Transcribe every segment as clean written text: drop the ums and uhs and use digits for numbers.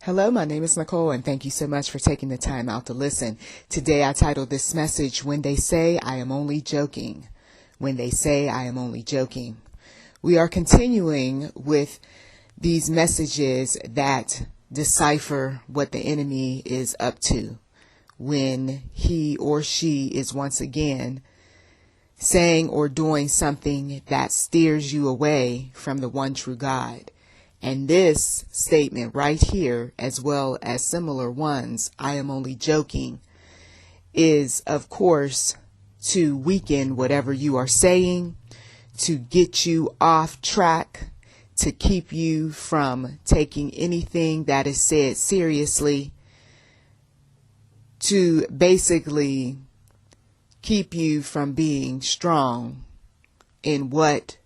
Hello, my name is Nicole, and thank you so much for taking the time out to listen. Today I titled this message, When They Say I Am Only Joking. When They Say I Am Only Joking. We are continuing with these messages that decipher what the enemy is up to when he or she is once again saying or doing something that steers you away from the one true God. And this statement right here, as well as similar ones, I am only joking, is, of course, to weaken whatever you are saying, to get you off track, to keep you from taking anything that is said seriously, to basically keep you from being strong in what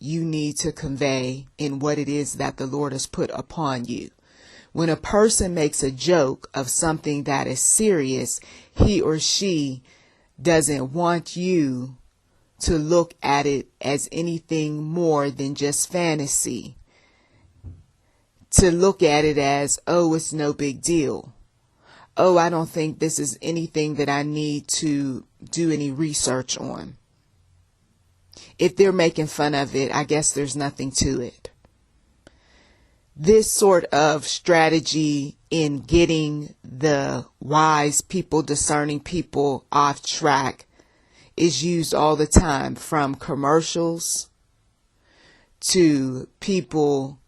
you need to convey, in what it is that the Lord has put upon you. When a person makes a joke of something that is serious, he or she doesn't want you to look at it as anything more than just fantasy. To look at it as, oh, it's no big deal. Oh, I don't think this is anything that I need to do any research on. If they're making fun of it, I guess there's nothing to it. This sort of strategy in getting the wise people, discerning people off track is used all the time, from commercials to people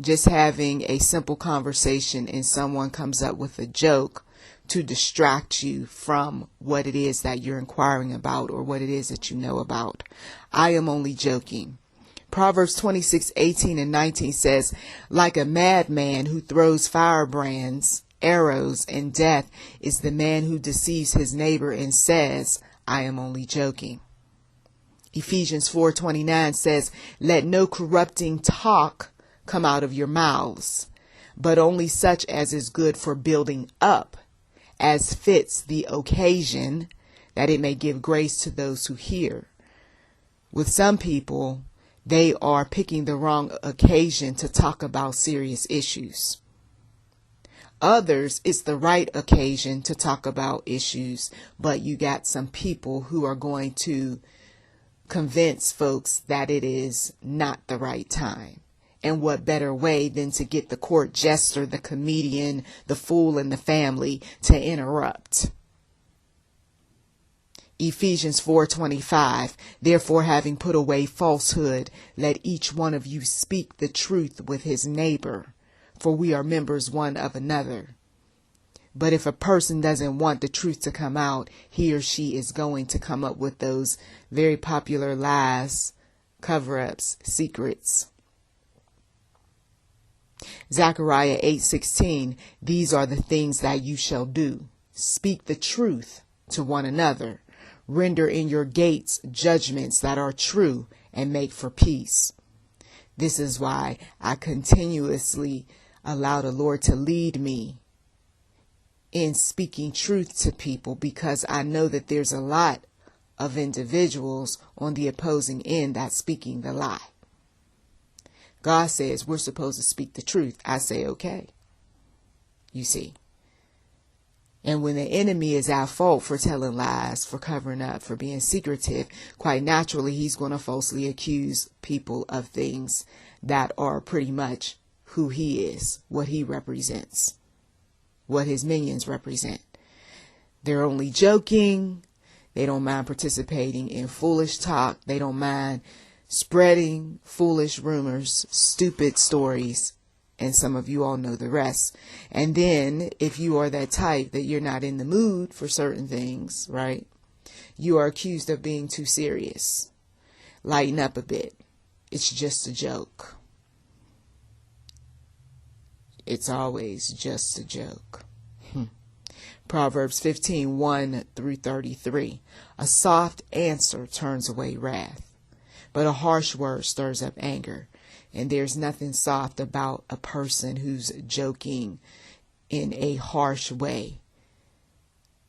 just having a simple conversation and someone comes up with a joke to distract you from what it is that you're inquiring about or what it is that you know about. I am only joking. Proverbs 26:18 and 19 says, like a madman who throws firebrands, arrows, and death is the man who deceives his neighbor and says, I am only joking. Ephesians 4:29 says, let no corrupting talk come out of your mouths, but only such as is good for building up, as fits the occasion, that it may give grace to those who hear. With some people, they are picking the wrong occasion to talk about serious issues. Others, it's the right occasion to talk about issues, but you got some people who are going to convince folks that it is not the right time. And what better way than to get the court jester, the comedian, the fool in the family to interrupt. Ephesians 4:25, therefore having put away falsehood, let each one of you speak the truth with his neighbor, for we are members one of another. But if a person doesn't want the truth to come out, he or she is going to come up with those very popular lies, cover-ups, secrets. Zachariah 8:16, these are the things that you shall do. Speak the truth to one another. Render in your gates judgments that are true and make for peace. This is why I continuously allow the Lord to lead me in speaking truth to people, because I know that there's a lot of individuals on the opposing end that's speaking the lie. God says we're supposed to speak the truth. I say, okay. You see. And when the enemy is at fault for telling lies, for covering up, for being secretive, quite naturally, he's going to falsely accuse people of things that are pretty much who he is, what he represents, what his minions represent. They're only joking. They don't mind participating in foolish talk. They don't mind spreading foolish rumors, stupid stories, and some of you all know the rest. And then if you are that type that you're not in the mood for certain things, right, you are accused of being too serious. Lighten up a bit. It's just a joke. It's always just a joke. Proverbs 15:1 through 33. A soft answer turns away wrath, but a harsh word stirs up anger. And there's nothing soft about a person who's joking in a harsh way.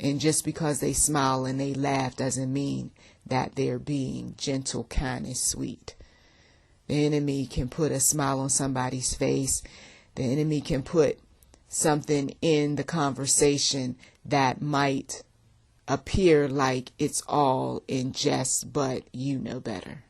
And just because they smile and they laugh doesn't mean that they're being gentle, kind, and sweet. The enemy can put a smile on somebody's face. The enemy can put something in the conversation that might appear like it's all in jest, but you know better.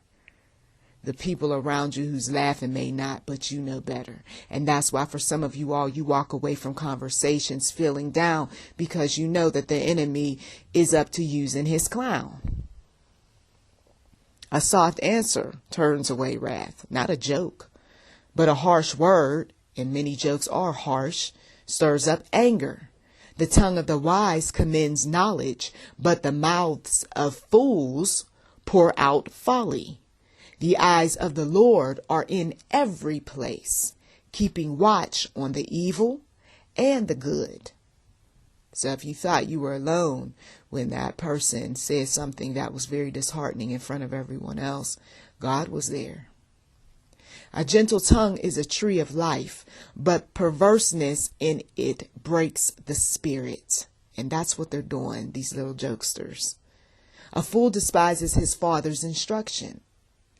The people around you who's laughing may not, but you know better. And that's why for some of you all, you walk away from conversations feeling down because you know that the enemy is up to using his clown. A soft answer turns away wrath, not a joke, but a harsh word, and many jokes are harsh, stirs up anger. The tongue of the wise commends knowledge, but the mouths of fools pour out folly. The eyes of the Lord are in every place, keeping watch on the evil and the good. So if you thought you were alone when that person said something that was very disheartening in front of everyone else, God was there. A gentle tongue is a tree of life, but perverseness in it breaks the spirit. And that's what they're doing, these little jokesters. A fool despises his father's instruction.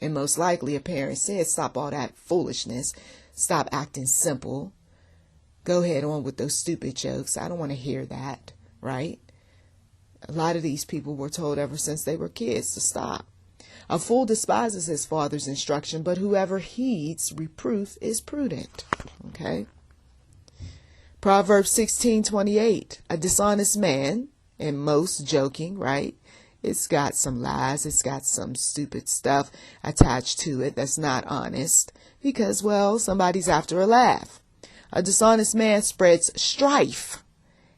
And most likely a parent said, stop all that foolishness. Stop acting simple. Go ahead on with those stupid jokes. I don't want to hear that, right? A lot of these people were told ever since they were kids to stop. A fool despises his father's instruction, but whoever heeds reproof is prudent. Okay. Proverbs 16:28. A dishonest man, and most joking, right? It's got some lies. It's got some stupid stuff attached to it that's not honest because, well, somebody's after a laugh. A dishonest man spreads strife,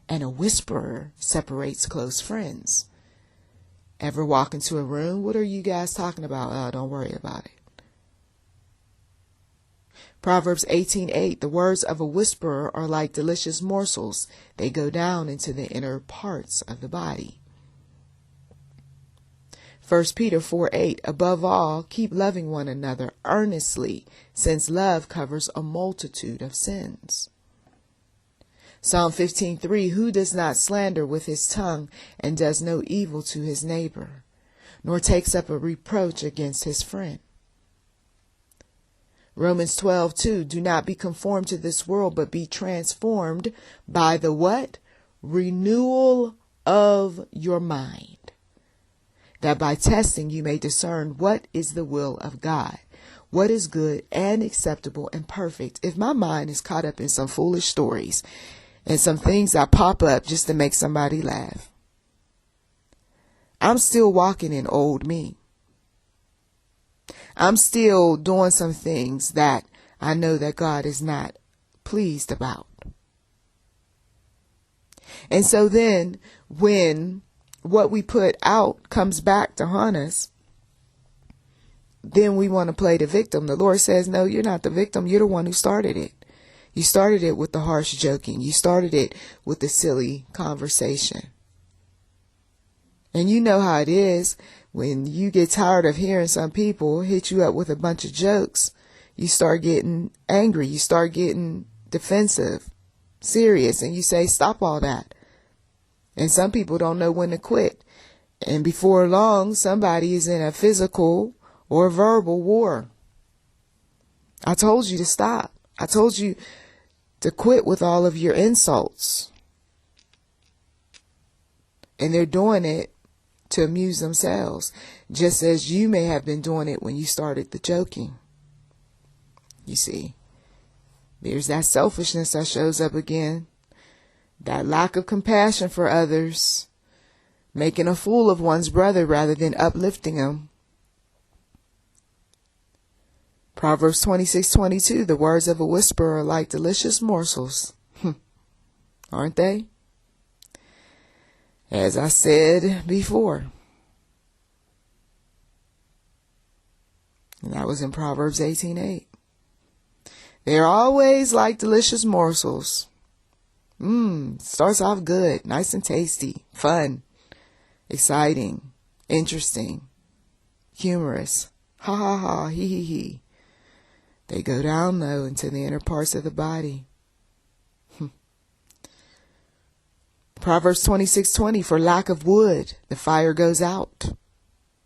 and a whisperer separates close friends. Ever walk into a room? What are you guys talking about? Oh, don't worry about it. Proverbs 18:8. The words of a whisperer are like delicious morsels. They go down into the inner parts of the body. 1 Peter 4:8. Above all, keep loving one another earnestly, since love covers a multitude of sins. Psalm 15:3. Who does not slander with his tongue and does no evil to his neighbor, nor takes up a reproach against his friend? Romans 12:2. Do not be conformed to this world, but be transformed by the what? Renewal of your mind, that by testing you may discern what is the will of God, what is good and acceptable and perfect. If my mind is caught up in some foolish stories and some things that pop up just to make somebody laugh, I'm still walking in old me. I'm still doing some things that I know that God is not pleased about. And so then when what we put out comes back to haunt us, then we want to play the victim. The Lord says, no, you're not the victim. You're the one who started it. You started it with the harsh joking. You started it with the silly conversation. And you know how it is when you get tired of hearing some people hit you up with a bunch of jokes. You start getting angry. You start getting defensive, serious, and you say, stop all that. And some people don't know when to quit. And before long, somebody is in a physical or verbal war. I told you to stop. I told you to quit with all of your insults. And they're doing it to amuse themselves, just as you may have been doing it when you started the joking. You see, there's that selfishness that shows up again. That lack of compassion for others, making a fool of one's brother rather than uplifting him. Proverbs 26:22. The words of a whisperer are like delicious morsels. Aren't they? As I said before. And that was in Proverbs 18:8. They're always like delicious morsels. Starts off good, nice and tasty, fun, exciting, interesting, humorous. Ha ha ha, he he he. They go down low into the inner parts of the body. Proverbs 26:20. For lack of wood, the fire goes out.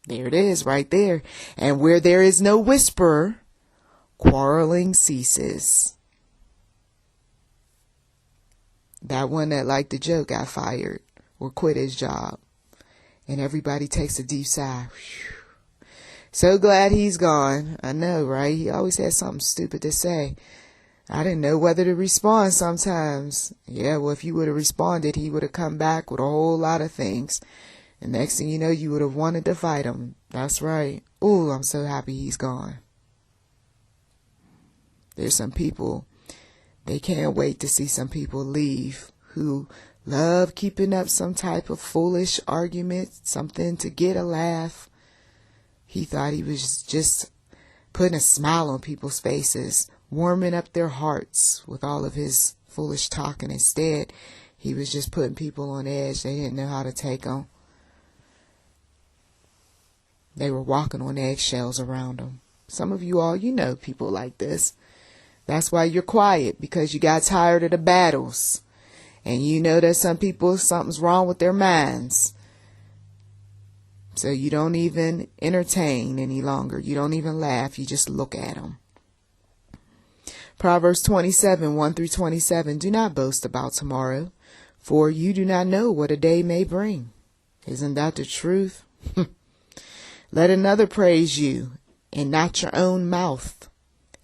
There it is, right there. And where there is no whisperer, quarreling ceases. That one that liked the joke got fired or quit his job. And everybody takes a deep sigh. Whew. So glad he's gone. I know, right? He always had something stupid to say. I didn't know whether to respond sometimes. Yeah, well, if you would have responded, he would have come back with a whole lot of things. And next thing you know, you would have wanted to fight him. That's right. Ooh, I'm so happy he's gone. There's some people, they can't wait to see some people leave who love keeping up some type of foolish argument, something to get a laugh. He thought he was just putting a smile on people's faces, warming up their hearts with all of his foolish talk. And instead, he was just putting people on edge. They didn't know how to take him. They were walking on eggshells around him. Some of you all, you know people like this. That's why you're quiet, because you got tired of the battles. And you know that some people, something's wrong with their minds. So you don't even entertain any longer. You don't even laugh. You just look at them. Proverbs 27, 1 through 27. Do not boast about tomorrow, for you do not know what a day may bring. Isn't that the truth? Let another praise you, and not your own mouth.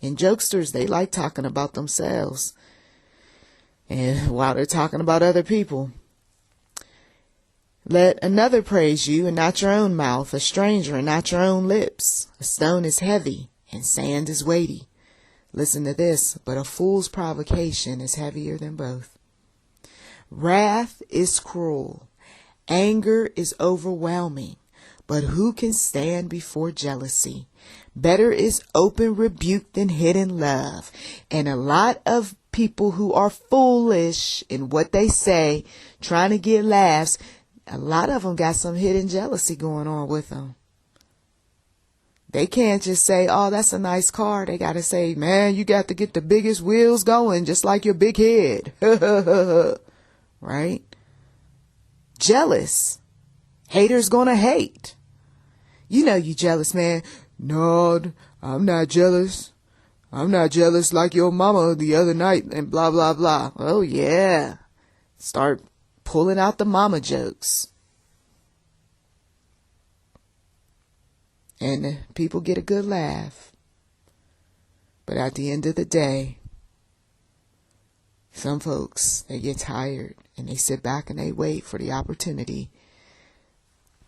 And jokesters, they like talking about themselves. And while they're talking about other people. Let another praise you, and not your own mouth. A stranger, and not your own lips. A stone is heavy, and sand is weighty. Listen to this. But a fool's provocation is heavier than both. Wrath is cruel. Anger is overwhelming. But who can stand before jealousy? Better is open rebuke than hidden love. And a lot of people who are foolish in what they say, trying to get laughs, a lot of them got some hidden jealousy going on with them. They can't just say, oh, that's a nice car. They got to say, man, you got to get the biggest wheels going, just like your big head. Right? Jealous. Haters gonna hate. You know you jealous, man. No, I'm not jealous. I'm not jealous like your mama the other night and blah, blah, blah. Oh, yeah. Start pulling out the mama jokes. And people get a good laugh. But at the end of the day, some folks, they get tired and they sit back and they wait for the opportunity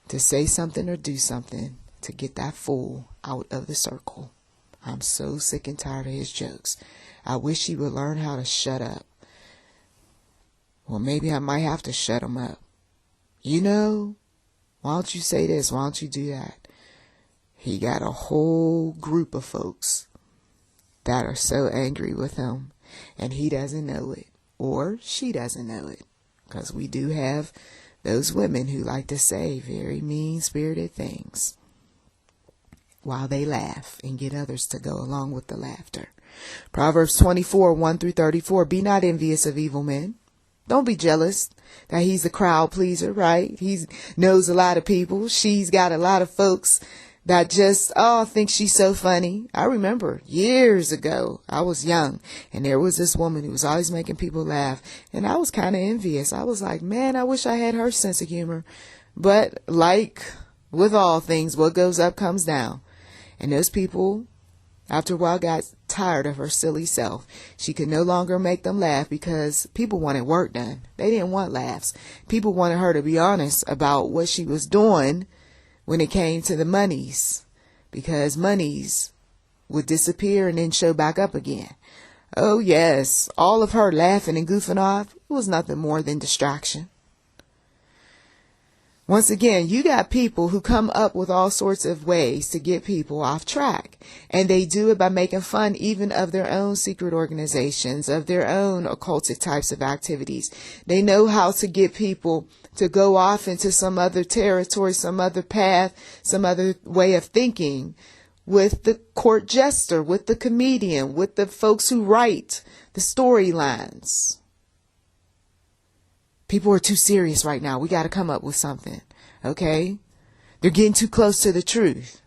to say something or do something to get that fool out of the circle. I'm so sick and tired of his jokes. I wish he would learn how to shut up. Well, maybe I might have to shut him up. You know, why don't you say this? Why don't you do that? He got a whole group of folks that are so angry with him, and he doesn't know it, or she doesn't know it, because we do have those women who like to say very mean-spirited things while they laugh and get others to go along with the laughter. Proverbs 24, 1 through 34. Be not envious of evil men. Don't be jealous that he's a crowd pleaser, right? He knows a lot of people. She's got a lot of folks that just, think she's so funny. I remember years ago, I was young, and there was this woman who was always making people laugh, and I was kind of envious. I was like, man, I wish I had her sense of humor. But like with all things, what goes up comes down. And those people, after a while, got tired of her silly self. She could no longer make them laugh because people wanted work done. They didn't want laughs. People wanted her to be honest about what she was doing when it came to the monies, because monies would disappear and then show back up again. Oh yes, all of her laughing and goofing off, it was nothing more than distraction. Once again, you got people who come up with all sorts of ways to get people off track. And they do it by making fun even of their own secret organizations, of their own occultic types of activities. They know how to get people to go off into some other territory, some other path, some other way of thinking with the court jester, with the comedian, with the folks who write the storylines. People are too serious right now. We got to come up with something. Okay? They're getting too close to the truth.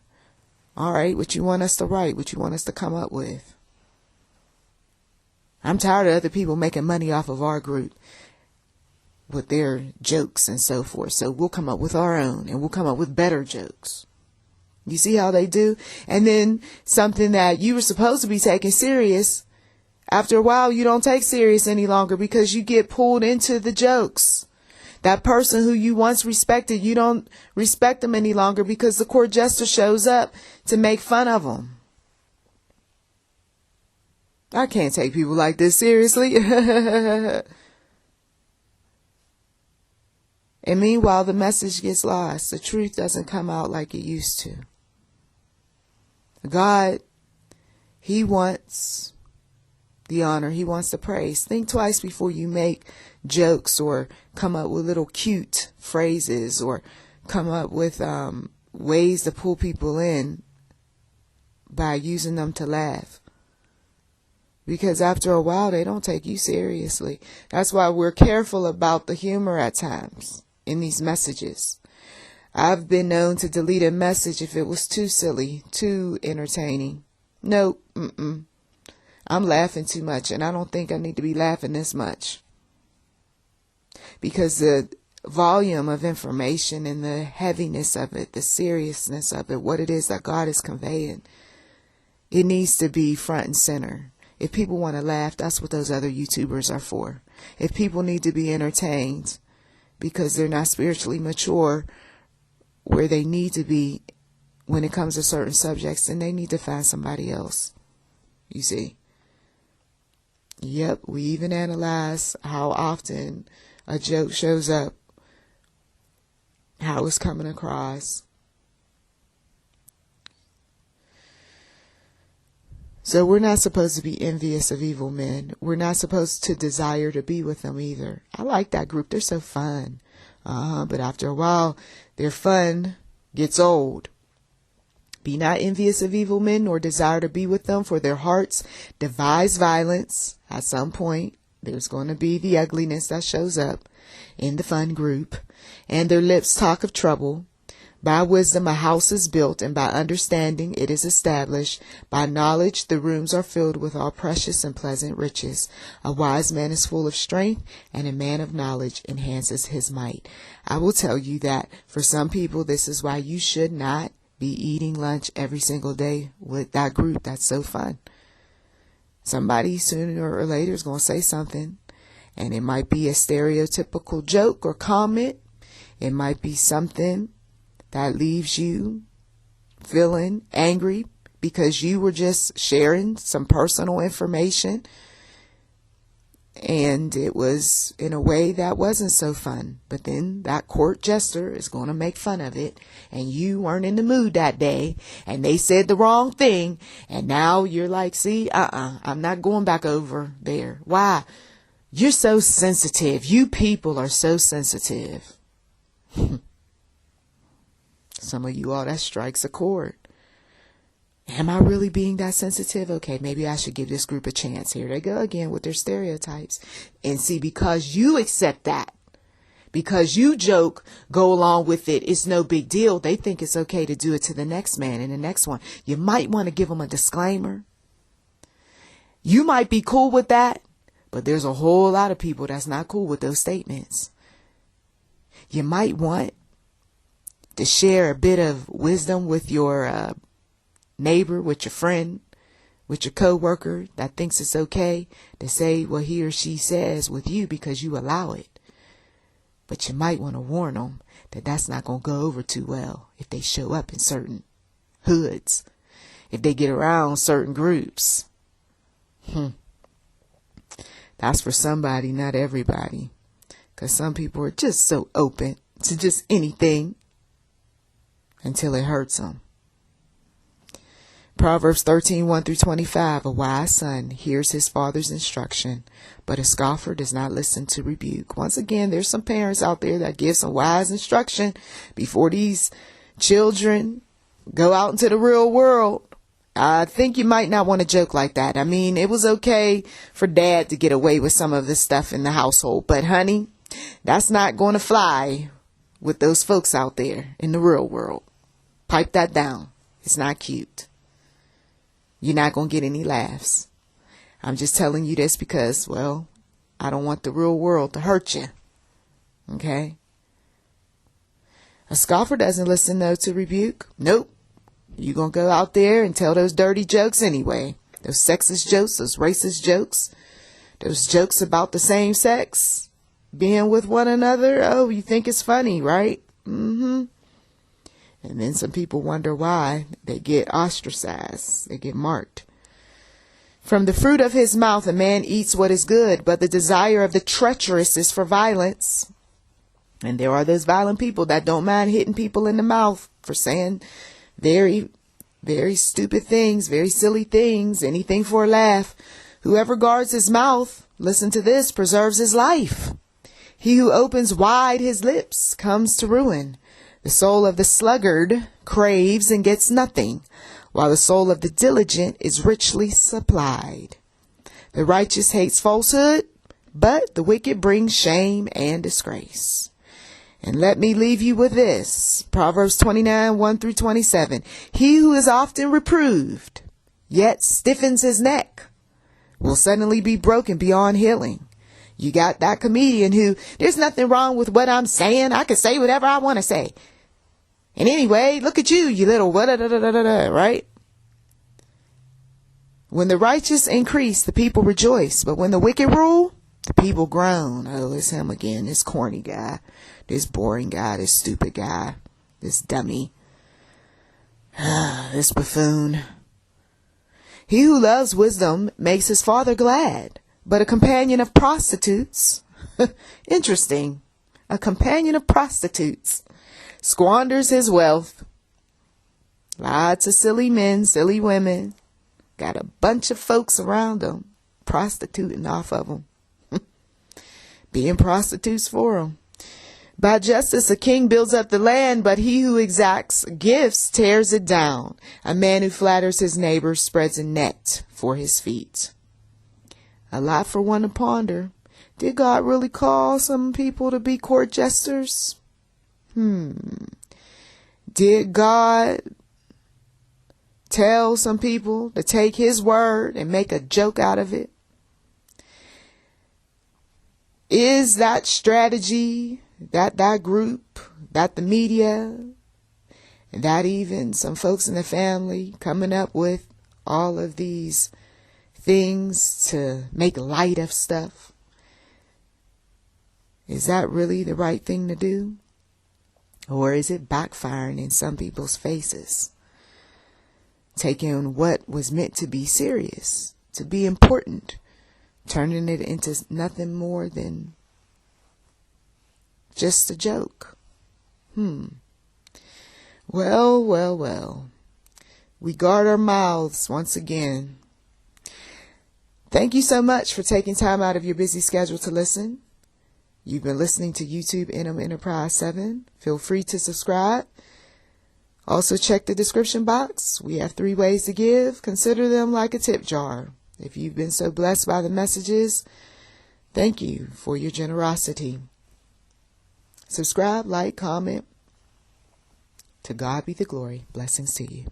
All right, what you want us to write? What you want us to come up with? I'm tired of other people making money off of our group. with their jokes and so forth. So we'll come up with our own, and we'll come up with better jokes. You see how they do? And then something that you were supposed to be taking serious, after a while you don't take serious any longer because you get pulled into the jokes. That person who you once respected, you don't respect them any longer because the court jester shows up to make fun of them. I can't take people like this seriously. And meanwhile, the message gets lost. The truth doesn't come out like it used to. God, He wants the honor. He wants the praise. Think twice before you make jokes or come up with little cute phrases or come up with ways to pull people in by using them to laugh. Because after a while, they don't take you seriously. That's why we're careful about the humor at times in these messages. I've been known to delete a message if it was too silly, too entertaining. Nope, I'm laughing too much, and I don't think I need to be laughing this much. Because the volume of information and the heaviness of it, the seriousness of it, what it is that God is conveying, it needs to be front and center. If people want to laugh, that's what those other YouTubers are for. If people need to be entertained because they're not spiritually mature where they need to be when it comes to certain subjects, then they need to find somebody else. You see? Yep, we even analyze how often a joke shows up, how it's coming across. So we're not supposed to be envious of evil men. We're not supposed to desire to be with them either. I like that group. They're so fun. But after a while, their fun gets old. Be not envious of evil men, nor desire to be with them, for their hearts devise violence. At some point, there's going to be the ugliness that shows up in the fun group, and their lips talk of trouble. By wisdom a house is built, and by understanding it is established. By knowledge the rooms are filled with all precious and pleasant riches. A wise man is full of strength, and a man of knowledge enhances his might. I will tell you that for some people, this is why you should not be eating lunch every single day with that group. That's so fun. Somebody sooner or later is going to say something, and it might be a stereotypical joke or comment. It might be something that leaves you feeling angry because you were just sharing some personal information and it was in a way that wasn't so fun. But then that court jester is going to make fun of it, and you weren't in the mood that day, and they said the wrong thing, and now you're like, see, I'm not going back over there. Why? You're so sensitive. You people are so sensitive. Some of you all, that strikes a chord. Am I really being that sensitive? Okay, maybe I should give this group a chance. Here they go again with their stereotypes. And see, because you accept that, because you joke, go along with it, it's no big deal. They think it's okay to do it to the next man and the next one. You might want to give them a disclaimer. You might be cool with that, but there's a whole lot of people that's not cool with those statements. You might want to share a bit of wisdom with your neighbor, with your friend, with your coworker that thinks it's okay to say what he or she says with you because you allow it. But you might want to warn them that that's not going to go over too well if they show up in certain hoods, if they get around certain groups. That's for somebody, not everybody. Because some people are just so open to just anything until it hurts them. Proverbs 13:1-25. A wise son hears his father's instruction, but a scoffer does not listen to rebuke. Once again, there's some parents out there that give some wise instruction before these children go out into the real world. I think you might not want to joke like that. I mean, it was okay for dad to get away with some of this stuff in the household, but honey, that's not going to fly with those folks out there in the real world. Pipe that down. It's not cute. You're not going to get any laughs. I'm just telling you this because, well, I don't want the real world to hurt you. Okay. A scoffer doesn't listen though to rebuke. Nope. You're going to go out there and tell those dirty jokes anyway. Those sexist jokes, those racist jokes, those jokes about the same sex being with one another. Oh, you think it's funny, right? Mm-hmm. And then some people wonder why they get ostracized. They get marked. From the fruit of his mouth, a man eats what is good, but the desire of the treacherous is for violence. And there are those violent people that don't mind hitting people in the mouth for saying very, very stupid things, very silly things, anything for a laugh. Whoever guards his mouth, listen to this, preserves his life. He who opens wide his lips comes to ruin. The soul of the sluggard craves and gets nothing, while the soul of the diligent is richly supplied. The righteous hates falsehood, but the wicked brings shame and disgrace. And let me leave you with this. Proverbs 29, 1 through 27. He who is often reproved, yet stiffens his neck, will suddenly be broken beyond healing. You got that comedian who, there's nothing wrong with what I'm saying. I can say whatever I want to say. And anyway, look at you, you little right? When the righteous increase, the people rejoice. But when the wicked rule, the people groan. Oh, it's him again, this corny guy, this boring guy, this stupid guy, this dummy, this buffoon. He who loves wisdom makes his father glad, but a companion of prostitutes, interesting, a companion of prostitutes squanders his wealth. Lots of silly men, silly women, got a bunch of folks around them, prostituting off of them. Being prostitutes for them. By justice, a king builds up the land, but he who exacts gifts tears it down. A man who flatters his neighbor spreads a net for his feet. A lot for one to ponder. Did God really call some people to be court jesters? Did God tell some people to take his word and make a joke out of it? Is that strategy, that group, that the media, and that even some folks in the family coming up with all of these things to make light of stuff? Is that really the right thing to do? Or is it backfiring in some people's faces? Taking what was meant to be serious, to be important, turning it into nothing more than just a joke. Well. We guard our mouths once again. Thank you so much for taking time out of your busy schedule to listen. You've been listening to YouTube NM Enterprise 7. Feel free to subscribe. Also check the description box. We have 3 ways to give. Consider them like a tip jar. If you've been so blessed by the messages, thank you for your generosity. Subscribe, like, comment. To God be the glory. Blessings to you.